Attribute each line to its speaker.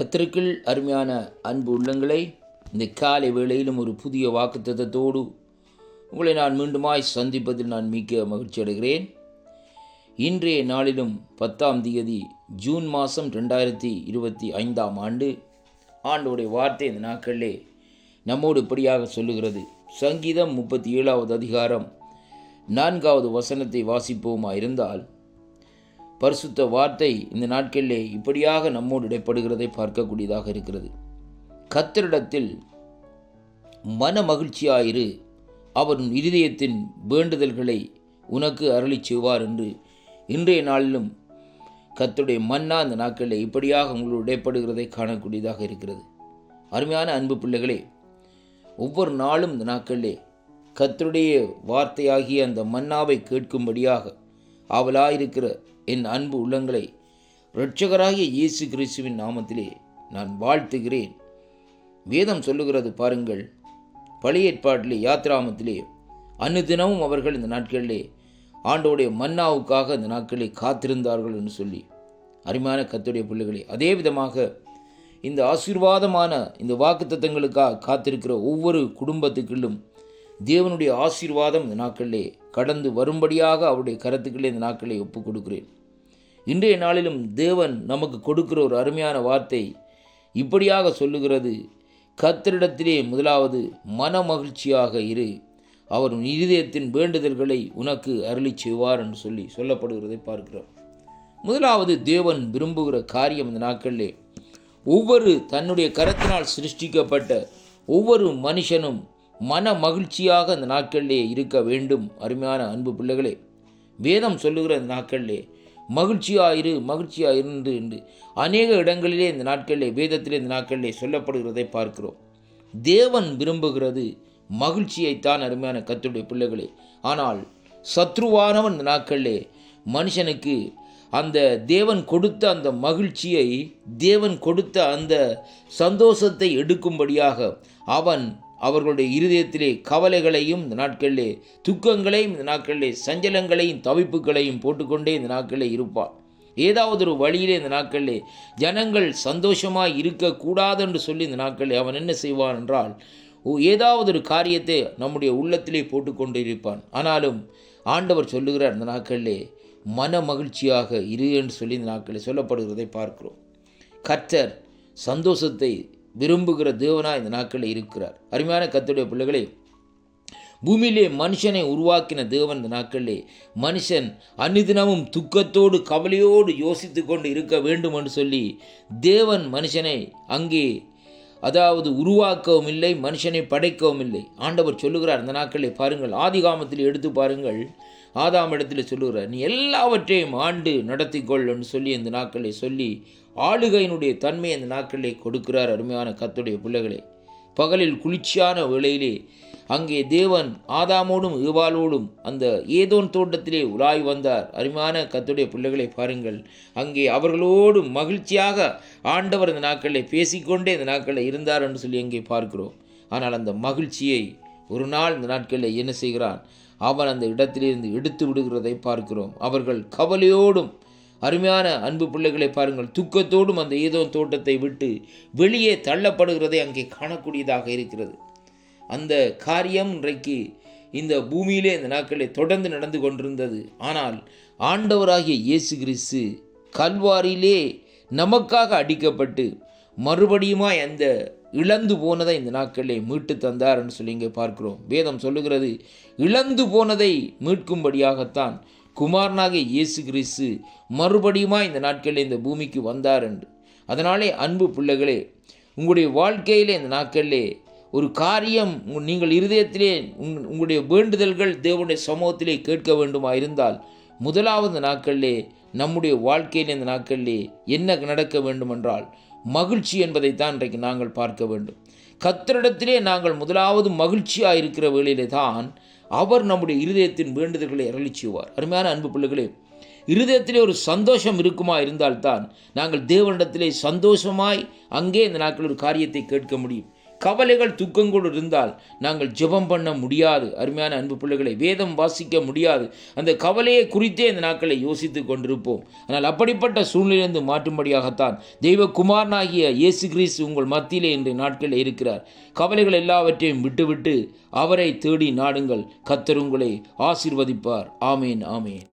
Speaker 1: கர்த்தருக்குள் அருமையான அன்பு உள்ளங்களை, இந்த காலை வேளையிலும் ஒரு புதிய வாக்குத்தத்தத்தோடு உங்களை நான் மீண்டுமாய் சந்திப்பதில் நான் மிக்க மகிழ்ச்சி அடைகிறேன். இன்றைய நாளிலும் 10ஆம் தேதி ஜூன் மாதம் 2025ஆம் ஆண்டு ஆண்டோடைய வார்த்தை இந்த நாட்களிலே நம்மோடு இப்படியாக சொல்லுகிறது. சங்கீதம் 37வது அதிகாரம் 4வது வசனத்தை வாசிப்போமா இருந்தால், பரிசுத்த வார்த்தை இந்த நாட்களிலே இப்படியாக நம்மோடு இடைப்படுகிறதை பார்க்கக்கூடியதாக இருக்கிறது. கர்த்தரிடத்தில் மன மகிழ்ச்சியாயிரு, அவர் இருதயத்தின் வேண்டுதல்களை உனக்கு அருளி செய்வார் என்று இன்றைய நாளிலும் கர்த்தருடைய மன்னா இந்த நாட்களிலே இப்படியாக உங்களோடு இடைப்படுகிறதை காணக்கூடியதாக இருக்கிறது. அருமையான அன்பு பிள்ளைகளே, ஒவ்வொரு நாளும் இந்த நாட்களிலே கர்த்தருடைய வார்த்தையாகிய அந்த மன்னாவை கேட்கும்படியாக ஆவலாயிருக்கிற என் அன்பு உள்ளங்களை இரட்சகராகிய இயேசு கிறிஸ்துவின் நாமத்திலே நான் வாழ்த்துகிறேன். வேதம் சொல்லுகிறது பாருங்கள், பழைய ஏற்பாட்டிலே யாத்திராமத்திலே அனுதினமும் அவர்கள் இந்த நாட்களிலே ஆண்டோடைய மன்னாவுக்காக இந்த நாட்களிலே காத்திருந்தார்கள் என்று சொல்லி. அருமையான கர்த்தருடைய பிள்ளைகளே, அதே விதமாக இந்த ஆசீர்வாதமான இந்த வாக்குத்தத்தங்களுக்காக காத்திருக்கிற ஒவ்வொரு குடும்பத்துக்குள்ளும் தேவனுடைய ஆசீர்வாதம் இந்த நாட்களிலே கடந்து வரும்படியாக அவருடைய கரத்துக்களே இந்த நாட்களை ஒப்புக் கொடுக்கிறேன். இன்றைய நாளிலும் தேவன் நமக்கு கொடுக்கிற ஒரு அருமையான வார்த்தை இப்படியாக சொல்லுகிறது. கர்த்தரிடத்திலே முதலாவது மன மகிழ்ச்சியாக இரு, அவர் உன் இருதயத்தின் வேண்டுதல்களை உனக்கு அருளி செய்வார் என்று சொல்லி சொல்லப்படுகிறதை பார்க்கிறோம். முதலாவது தேவன் விரும்புகிற காரியம் இந்த நாட்களிலே ஒவ்வொரு தன்னுடைய கரத்தினால் சிருஷ்டிக்கப்பட்ட ஒவ்வொரு மனுஷனும் மன மகிழ்ச்சியாக இந்த நாட்களிலே இருக்க வேண்டும். அருமையான அன்பு பிள்ளைகளே, வேதம் சொல்லுகிற இந்த நாட்களிலே மகிழ்ச்சியாயிரு என்று அநேக இடங்களிலே இந்த நாட்களிலே வேதத்திலே இந்த நாட்களிலே சொல்லப்படுகிறதை பார்க்கிறோம். தேவன் விரும்புகிறது மகிழ்ச்சியைத்தான். அருமையான கர்த்தருடைய பிள்ளைகளே, ஆனால் சத்ருவானவன் இந்த நாட்களிலே மனுஷனுக்கு அந்த தேவன் கொடுத்த அந்த மகிழ்ச்சியை, தேவன் கொடுத்த அந்த சந்தோஷத்தை எடுக்கும்படியாக அவன் அவர்களுடைய இருதயத்திலே கவலைகளையும் இந்த நாட்களிலே துக்கங்களையும் இந்த நாட்களிலே சஞ்சலங்களையும் தவிப்புகளையும் போட்டுக்கொண்டே இந்த நாட்களிலே இருப்பான். ஏதாவது ஒரு வழியிலே இந்த நாட்களிலே ஜனங்கள் சந்தோஷமாக இருக்கக்கூடாது என்று சொல்லி இந்த நாட்களிலே அவன் என்ன செய்வான் என்றால், ஏதாவது ஒரு காரியத்தை நம்முடைய உள்ளத்திலே போட்டுக்கொண்டு இருப்பான். ஆனாலும் ஆண்டவர் சொல்லுகிறார், இந்த நாட்களிலே மன மகிழ்ச்சியாக இரு என்று சொல்லி இந்த நாட்களில் சொல்லப்படுகிறதை பார்க்கிறோம். கர்த்தர் சந்தோஷத்தை விரும்புகிற தேவனாக இந்த நாட்களில் இருக்கிறார். அருமையான கர்த்தருடைய பிள்ளைகளே, பூமியிலே மனுஷனை உருவாக்கின தேவன் இந்த நாட்களிலே மனுஷன் அனுதினமும் துக்கத்தோடு கவலையோடு யோசித்து கொண்டு இருக்க வேண்டும் என்று சொல்லி தேவன் மனுஷனை அங்கே உருவாக்கவும் இல்லை, மனுஷனை படைக்கவும் இல்லை. ஆண்டவர் சொல்லுகிறார் இந்த நாட்களில் பாருங்கள், ஆதிகாமத்தில் எடுத்து பாருங்கள், ஆதாம் இடத்தில் சொல்லுகிறார், நீ எல்லாவற்றையும் ஆண்டு நடத்திக்கொள் என்று சொல்லி இந்த நாட்களை சொல்லி ஆளுகையினுடைய தன்மையை இந்த நாட்களிலே கொடுக்கிறார். அருமையான கர்த்தருடைய பிள்ளைகளே, பகலில் குளிர்ச்சியான வேளையிலே அங்கே தேவன் ஆதாமோடும் ஏவாளோடும் அந்த ஏதோன் தோட்டத்திலே உலாய் வந்தார். அருமையான கர்த்தருடைய பிள்ளைகளை பாருங்கள், அங்கே அவர்களோடு மகிழ்ச்சியாக ஆண்டவர் இந்த நாட்களில் பேசிக்கொண்டே இந்த நாட்களில் இருந்தார் என்று சொல்லி அங்கே பார்க்கிறோம். ஆனால் அந்த மகிழ்ச்சியை ஒரு நாள் இந்த நாட்களில் என்ன செய்கிறான், அவன் அந்த இடத்திலிருந்து எடுத்து விடுகிறதை பார்க்கிறோம். அவர்கள் கவலையோடும், அருமையான அன்பு பிள்ளைகளை பாருங்கள், துக்கத்தோடும் அந்த ஏதோன் தோட்டத்தை விட்டு வெளியே தள்ளப்படுகிறதை அங்கே காணக்கூடியதாக இருக்கிறது. அந்த காரியம் இன்றைக்கு இந்த பூமியிலே இந்த நாட்களில் தொடர்ந்து நடந்து கொண்டிருந்தது. ஆனால் ஆண்டவராகிய இயேசு கிறிஸ்து கல்வாரியிலே நமக்காக அடிக்கப்பட்டு மறுபடியுமாய் அந்த இழந்து போனதை இந்த நாட்களிலே மீட்டு தந்தார் என்று சொல்லி இங்கே பார்க்கிறோம். வேதம் சொல்லுகிறது, இழந்து போனதை மீட்கும்படியாகத்தான் குமாரனாகிய இயேசு கிறிஸ்து மறுபடியுமாய் இந்த நாட்களில் இந்த பூமிக்கு வந்தார் என்று. அதனாலே அன்பு பிள்ளைகளே, உங்களுடைய வாழ்க்கையிலே இந்த நாட்களிலே ஒரு காரியம் நீங்கள் இருதயத்திலே உங்களுடைய வேண்டுதல்கள் தேவனுடைய சமூகத்திலே கேட்க வேண்டுமா இருந்தால், முதலாவது நாட்களிலே நம்முடைய வாழ்க்கையில் இந்த நாட்களிலே என்ன நடக்க வேண்டுமென்றால் மகிழ்ச்சி என்பதைத்தான் இன்றைக்கு நாங்கள் பார்க்க வேண்டும். கர்த்தரிடத்திலே நாங்கள் முதலாவது மகிழ்ச்சியாக இருக்கிற வேளையிலே தான் அவர் நம்முடைய இருதயத்தின் வேண்டுதல்களை அருளி செய்வார். அருமையான அன்பு பிள்ளைகளே, இருதயத்திலே ஒரு சந்தோஷம் இருக்குமா இருந்தால்தான் நாங்கள் தேவனிடத்திலே சந்தோஷமாய் அங்கே இந்த நாட்கள் ஒரு காரியத்தை கேட்க முடியும். கவலைகள் துக்கங்கள் இருந்தால் நாங்கள் ஜெபம் பண்ண முடியாது. அருமையான அன்பு பிள்ளைகளை, வேதம் வாசிக்க முடியாது. அந்த கவலையை குறித்தே இந்த நாட்களை யோசித்து கொண்டிருப்போம். ஆனால் அப்படிப்பட்ட சூழ்நிலையிலிருந்து மாற்றும்படியாகத்தான் தெய்வகுமாரனாகிய இயேசு கிறிஸ்து உங்கள் மத்தியிலே இன்றைய நாட்களில் இருக்கிறார். கவலைகள் எல்லாவற்றையும் விட்டுவிட்டு அவரை தேடி நாடுங்கள். கர்த்தர் உங்களை ஆசீர்வதிப்பார். ஆமேன், ஆமேன்.